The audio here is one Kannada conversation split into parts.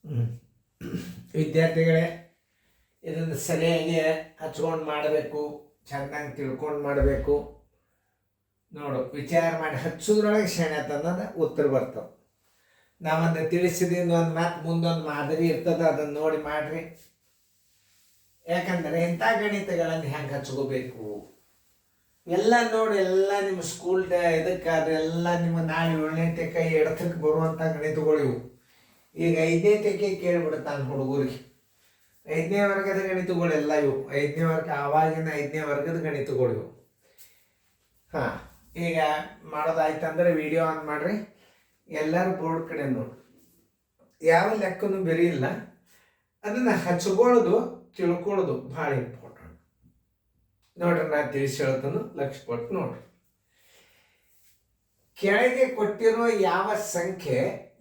ಹ್ಮ್. ವಿದ್ಯಾರ್ಥಿಗಳೇ, ಇದನ್ನು ಸರಿಯಾಗಿ ಹಚ್ಕೊಂಡು ಮಾಡಬೇಕು, ಚೆನ್ನಾಗಿ ತಿಳ್ಕೊಂಡು ಮಾಡಬೇಕು. ನೋಡು, ವಿಚಾರ ಮಾಡಿ ಹಚ್ಚೋದ್ರೊಳಗೆ ಶಾಣೆ ಅನ್ನೋದು ಉತ್ತರ ಬರ್ತಾವೆ. ನಾವೊಂದು ತಿಳಿಸಿದಿಂದ ಒಂದು ಮಾತು ಮುಂದೊಂದು ಮಾದರಿ ಇರ್ತದೆ, ಅದನ್ನು ನೋಡಿ ಮಾಡಿರಿ. ಯಾಕಂದರೆ ಇಂಥ ಗಣಿತಗಳನ್ನು ಹೆಂಗೆ ಹಚ್ಕೋಬೇಕು ಎಲ್ಲ ನೋಡಿ, ಎಲ್ಲ ನಿಮ್ಮ ಸ್ಕೂಲ್ ಇದಕ್ಕಾದ್ರೆ ಎಲ್ಲ ನಿಮ್ಮ ನಾಳೆ 7ನೇ ತಕ್ಕ ಎಡತಕ್ಕೆ ಬರುವಂಥ ಗಣಿತಗಳು ಇವು. ಈಗ 5ನೇ ತಕ್ಕೆ ಕೇಳಿಬಿಡ್ತಾನೆ ಹುಡುಗರಿಗೆ. 5ನೇ ವರ್ಗದ ಗಣಿತಗಳೆಲ್ಲ ಇವು. 5ನೇ ವರ್ಗ, ಆವಾಗಿನ 5ನೇ ವರ್ಗದ ಗಣಿತಗಳು ಇವು. ಹಾಂ, ಈಗ ಮಾಡೋದಾಯ್ತಂದ್ರೆ ವಿಡಿಯೋ ಆನ್ ಮಾಡಿರಿ. ಎಲ್ಲರೂ ಬೋರ್ಡ್ ಕಡೆ ನೋಡಿ. ಯಾವ ಲೆಕ್ಕನೂ ಬೇರೆ ಇಲ್ಲ, ಅದನ್ನು ಹಚ್ಕೊಳ್ಳೋದು ತಿಳ್ಕೊಳ್ಳೋದು ಭಾಳ ಇಂಪಾರ್ಟೆಂಟ್. ನೋಡ್ರಿ, ನಾನು ತಿಳಿಸಿ ಹೇಳ್ತಾನು, ಲಕ್ಷ್ಯ ಕೊಟ್ಟು ನೋಡ್ರಿ. ಕೆಳಗೆ ಕೊಟ್ಟಿರೋ ಯಾವ ಸಂಖ್ಯೆ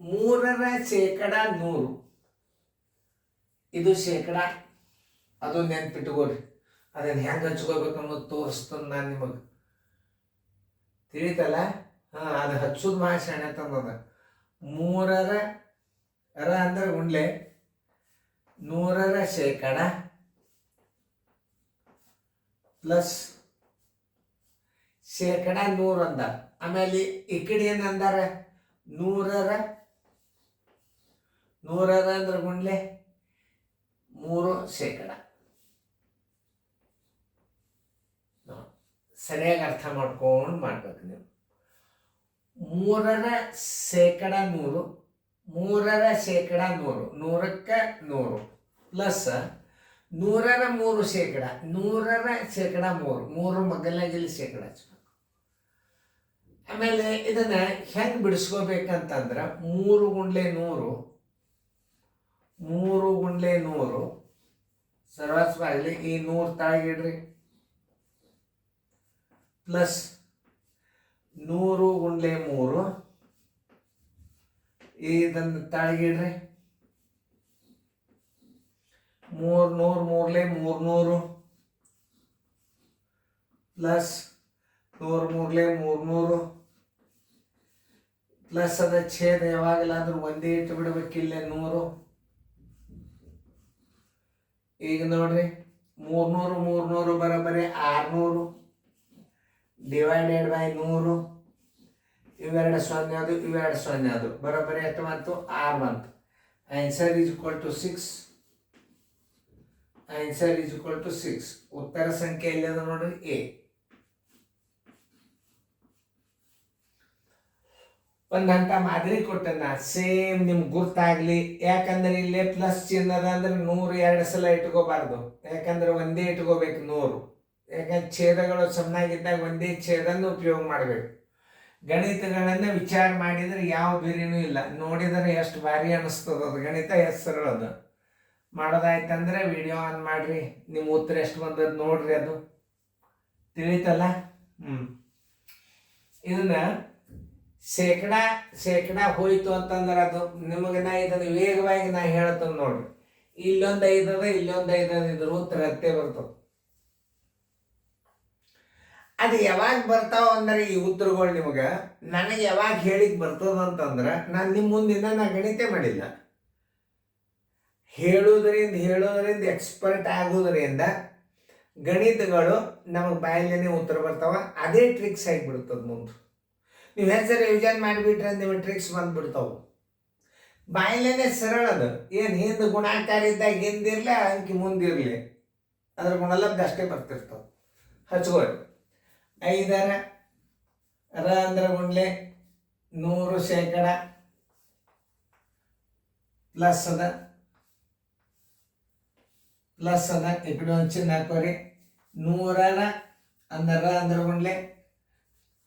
3% ಇದು ಶೇಕಡ, ಅದು ನೆನ್ಪಿಟ್ಕೋರಿ. ಅದನ್ನು ಹೆಂಗೆ ಹಚ್ಕೋಬೇಕು ಅನ್ನೋದು ತೋರಿಸ್ತಂದು ನಾನು ನಿಮಗೆ. ತಿಳಿತಲ್ಲ? ಹಾಂ, ಅದು ಹಚ್ಚೋದು ಭಾಳ ಶಾಣೆ ತಂದದ. 3 ಅಂದ್ರೆ ಗುಂಡ್ಲೆ 100% ಪ್ಲಸ್ ಶೇಕಡ 100 ಅಂದ. ಆಮೇಲೆ ಈ ಕಡೆ ಏನು ಅಂದಾರ? 100 ಅಂದ್ರೆ ಗುಂಡ್ಲೆ 3%. ಸರಿಯಾಗಿ ಅರ್ಥ ಮಾಡ್ಕೊಂಡು ಮಾಡ್ಬೇಕು ನೀವು. 3% 100%, 100ಕ್ಕೆ 100 ಪ್ಲಸ್ 100% 100% 3 ಮಗಲಾಗಿಲ್ಲಿ ಶೇಕಡ ಹಚ್ಬೇಕು. ಆಮೇಲೆ ಇದನ್ನ ಹೆಂಗೆ ಬಿಡಿಸ್ಕೋಬೇಕಂತಂದ್ರೆ 3 ಗುಂಡ್ಲೆ 100 ಸರ್ವಸ್ವಾಗಲಿ ಈ 100 ತಾಳಿಗಿಡ್ರಿ, ಪ್ಲಸ್ 100 ಗುಂಡ್ಲೆ 3 ಇದನ್ನು ತಾಳಿಗಿಡ್ರಿ, 300 3 300 ಪ್ಲಸ್ 100 3 ಪ್ಲಸ್ ಅದ ಛೇದ ಯಾವಾಗಲಾದ್ರೂ ಒಂದೇ ಇಟ್ಟು ಬಿಡ್ಬೇಕಿಲ್ಲ 100. ಈಗ ನೋಡ್ರಿ, 300 ಬರೋಬ್ಬರಿ 600 ಡಿವೈಡೆಡ್ ಬೈ 100. ಇವೆರಡು 0 ಅದು, ಇವೆರಡು 0 ಅದು, ಬರೋಬ್ಬರಿ ಎಷ್ಟು ಬಂತು? 6 ಬಂತು. Answer is equal to 6. Answer is equal to 6. ಉತ್ತರ ಸಂಖ್ಯೆ ಎಲ್ಲಿದೆ ನೋಡ್ರಿ? ಎ. ಒಂದಂತ ಮಾದರಿ ಕೊಟ್ಟನ, ಸೇಮ್ ನಿಮ್ಗೆ ಗುರ್ತಾಗ್ಲಿ. ಯಾಕಂದ್ರೆ ಇಲ್ಲೇ ಪ್ಲಸ್ ಚಿನ್ನದ ಅಂದ್ರೆ 100 2 ಸಲ ಇಟ್ಕೋಬಾರ್ದು. ಯಾಕಂದ್ರೆ ಒಂದೇ ಇಟ್ಕೋಬೇಕು 100. ಯಾಕಂದ್ರೆ ಛೇದಗಳು ಚೆನ್ನಾಗಿದ್ದಾಗ ಒಂದೇ ಛೇದನ್ನು ಉಪಯೋಗ ಮಾಡಬೇಕು. ಗಣಿತಗಳನ್ನು ವಿಚಾರ ಮಾಡಿದರೆ ಯಾವ ಬೇರೆನೂ ಇಲ್ಲ. ನೋಡಿದರೆ ಎಷ್ಟು ಭಾರಿ ಅನಿಸ್ತದ ಅದು. ಗಣಿತ ಎಷ್ಟು ಸರಳ ಅದು. ಮಾಡೋದಾಯ್ತಂದ್ರೆ ವಿಡಿಯೋ ಆನ್ ಮಾಡಿರಿ, ನಿಮ್ಮ ಉತ್ತರ ಎಷ್ಟು ಬಂದದ್ದು ನೋಡ್ರಿ, ಅದು ತಿಳಿತಲ್ಲ. ಇದನ್ನ ಶೇಕಡ ಹೋಯ್ತು ಅಂತಂದ್ರೆ ಅದು ನಿಮಗೆ ನಾ ಇದನ್ನು ವೇಗವಾಗಿ ನಾ ಹೇಳ್ತೇನೆ ನೋಡ್ರಿ. ಇಲ್ಲೊಂದು 5 ಅದ, ಇಲ್ಲೊಂದು 5 ಅದ, ಇದ್ರ ಉತ್ತರ ಹತ್ತೆ ಬರ್ತದೆ. ಅದು ಯಾವಾಗ ಬರ್ತಾವ ಅಂದ್ರೆ ಈ ಉತ್ತರಗಳು ನಿಮಗೆ ನನಗೆ ಯಾವಾಗ ಹೇಳಿಕ್ ಬರ್ತದಂತಂದ್ರೆ ನಾನು ನಿಮ್ಮ ಮುಂದಿನ ನಾ ಗಣಿತ ಮಾಡಿಲ್ಲ. ಹೇಳೋದ್ರಿಂದ ಎಕ್ಸ್ಪರ್ಟ್ ಆಗೋದ್ರಿಂದ ಗಣಿತಗಳು ನಮಗೆ ಬಾಯಲ್ಲೇನೆ ಉತ್ತರ ಬರ್ತಾವ. ಅದೇ ಟ್ರಿಕ್ಸ್ ಆಗಿಬಿಡ್ತದೆ ಮುಂದೆ. ನೀವು ಹೆಸರು ರಿವಿಷನ್ ಮಾಡಿಬಿಟ್ರೆ ನಿಮ್ಮ ಟ್ರಿಕ್ಸ್ ಬಂದ್ಬಿಡ್ತಾವೆ. ಬಾಯಲ್ಲೇನೆ ಸರಳ ಅದು. ಏನು ಹಿಂದೆ ಗುಣಾಕಾರ ಇದ್ದಾಗ ಹಿಂದಿರಲಿ, ಅಂಕಿ ಮುಂದಿರಲಿ, ಅದ್ರ ಗುಣಲಬ್ಧ ಅಷ್ಟೇ ಬರ್ತಿರ್ತಾವೆ. ಹಚ್ಕೊಳ್ಳಿ. 5 ಅಂದ್ರೆ ಗುಂಡ್ಲೆ 100% ಪ್ಲಸ್ ಅದ ಈ ಕಡೆ ಒಂದು ಚಿನ್ನ ಹಾಕೋರಿ. 100 ಅಂದ್ರೆ ಗುಂಡ್ಲೆ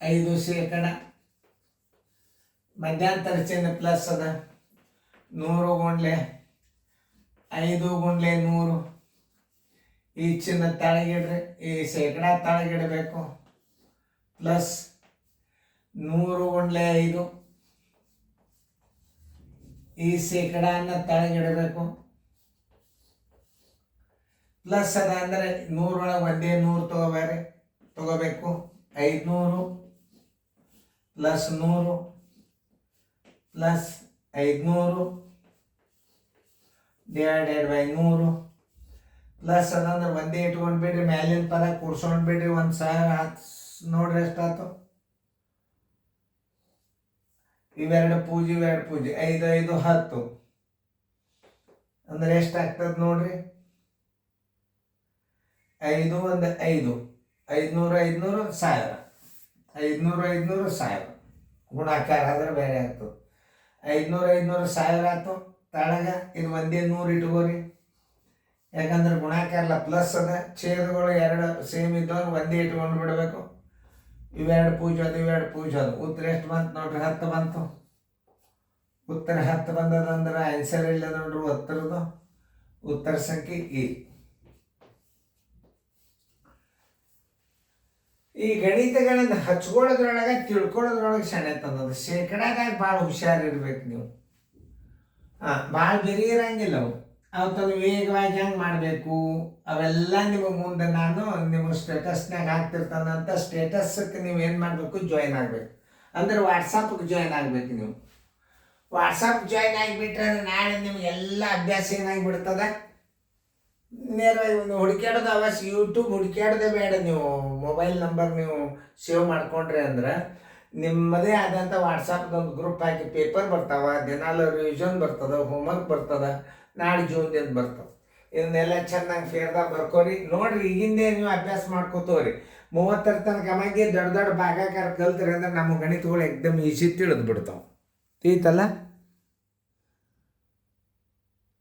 5% ಮಧ್ಯಾಂತರ ಚಿಹ್ನೆ ಪ್ಲಸ್ ಅದ. 100 ಗುಂಡ್ಲೆ 5 ಗುಂಡ್ಲೆ 100. ಈ ಚಿನ್ನ ತಳಗಿಡ್ರಿ, ಈ ಶೇಕಡ ತಳಗಿಡಬೇಕು. ಪ್ಲಸ್ 100 ಗುಂಡ್ಲೆ 5, ಈ ಶೇಕಡನ್ನ ತಳಗಿಡಬೇಕು. ಪ್ಲಸ್ ಅದ ಅಂದರೆ 100 ಒಳಗೆ ಒಂದೇ 100 ತಗೋಬೇಕು. 500 plus 100 plus 500 divided by 100 plus ಅದಂದ್ರೆ ಒಂದೇ ಇಟ್ಕೊಂಡ್ಬಿಡ್ರಿ, ಮ್ಯಾಲಿನ ಪದ ಕೂಡ್ಸ್ಕೊಂಡ್ಬಿಡ್ರಿ. 1000 10 ನೋಡ್ರಿ ಎಷ್ಟಾಯ್ತು. ಇವೆರಡು ಪೂಜೆ 5 5 10 ಅಂದ್ರೆ ಎಷ್ಟಾಗ್ತದೆ ನೋಡ್ರಿ. 5 1 5 500 500 1000 500 500 1000 ಗುಣಾಕಾರ ಆದ್ರೆ ಬೇರೆ ಆಗ್ತದೆ. 500 500 1000 ಆಯ್ತು. ತಳಗ ಇದು ಒಂದೇ 100 ಇಟ್ಕೋರಿ, ಯಾಕಂದ್ರೆ ಗುಣಾಕಾರಲ್ಲ ಪ್ಲಸ್ ಅದ. ಛೇದಗಳು ಎರಡು ಸೇಮ್ ಇದ್ದವ್ರು ಒಂದೇ ಇಟ್ಕೊಂಡು ಬಿಡಬೇಕು. ಇವೆರಡು ಪೂಜೆ ಅದು. ಉತ್ತರ ಎಷ್ಟು ಬಂತು ನೋಡ್ರಿ, 10 ಬಂತು. ಉತ್ತರ 10 ಬಂದದಂದ್ರೆ ಆನ್ಸರ್ ಇಲ್ಲ ನೋಡ್ರಿ ಉತ್ತರದ್ದು. ಉತ್ತರ ಸಂಖ್ಯೆ ಈ. ಈ ಗಣಿತಗಳನ್ನು ಹಚ್ಕೊಳ್ಳೋದ್ರೊಳಗೆ ತಿಳ್ಕೊಳ್ಳೋದ್ರೊಳಗೆ ಸಣ್ಣತನದು ಶೇಕಡಾದಾಗ ಭಾಳ ಹುಷಾರಿರ್ಬೇಕು ನೀವು. ಭಾಳ ಬೆರಿ ಇರಂಗಿಲ್ಲ ಅವು ತಂದು ವೇಗವಾಗಿ ಹೆಂಗೆ ಮಾಡಬೇಕು ಅವೆಲ್ಲ ನಿಮಗೆ ಮುಂದೆ ನಾನು ನಿಮಗೆ ಸ್ಟೇಟಸ್ನಾಗ ಹಾಕ್ತಿರ್ತಾನಂತ ಸ್ಟೇಟಸ್ಗೆ ನೀವು ಏನು ಮಾಡಬೇಕು, ಜಾಯ್ನ್ ಆಗಬೇಕು. ಅಂದ್ರೆ ವಾಟ್ಸಪ್ಗೆ ಜಾಯ್ನ್ ಆಗಬೇಕು ನೀವು. ವಾಟ್ಸಪ್ ಜಾಯ್ನ್ ಆಗಿಬಿಟ್ರೆ ನಾಳೆ ನಿಮಗೆಲ್ಲ ಅಭ್ಯಾಸ ಏನಾಗಿಬಿಡ್ತದೆ. ನೇರವಾಗಿ ಹುಡುಕ್ಯಾಡೋದು ಅವಶ್ಯ, ಯೂಟ್ಯೂಬ್ ಹುಡುಕ್ಯಾಡೋದೇ ಬೇಡ. ನೀವು ಮೊಬೈಲ್ ನಂಬರ್ ನೀವು ಸೇವ್ ಮಾಡ್ಕೊಂಡ್ರಿ ಅಂದ್ರೆ ನಿಮ್ಮದೇ ಆದಂಥ ವಾಟ್ಸಪ್ದೊಂದು ಗ್ರೂಪ್ ಹಾಕಿ ಪೇಪರ್ ಬರ್ತಾವೆ, ದಿನಾಲು ರಿವಿಷನ್ ಬರ್ತದೆ, ಹೋಮ್ವರ್ಕ್ ಬರ್ತದೆ, ನಾಳೆ ಜೂನ್ದಿಂದ ಬರ್ತವೆ. ಇದನ್ನೆಲ್ಲ ಚೆನ್ನಾಗಿ ಫೇರ್ದಾಗ ಬರ್ಕೋರಿ. ನೋಡ್ರಿ ಈಗಿಂದೇ ನೀವು ಅಭ್ಯಾಸ ಮಾಡ್ಕೋತವ್ರಿ. 30ರ ತನಕ ಗಮನಿಗೆ ದೊಡ್ಡ ಭಾಗಾಕಾರ ಕಲ್ತ್ರಿ ಅಂದ್ರೆ ನಮ್ಮ ಗಣಿತಗಳು ಎಕ್ದಮ್ ಈಸಿ ತಿಳಿದು ಬಿಡ್ತಾವೆ. ತಿಳಿತಲ್ಲ.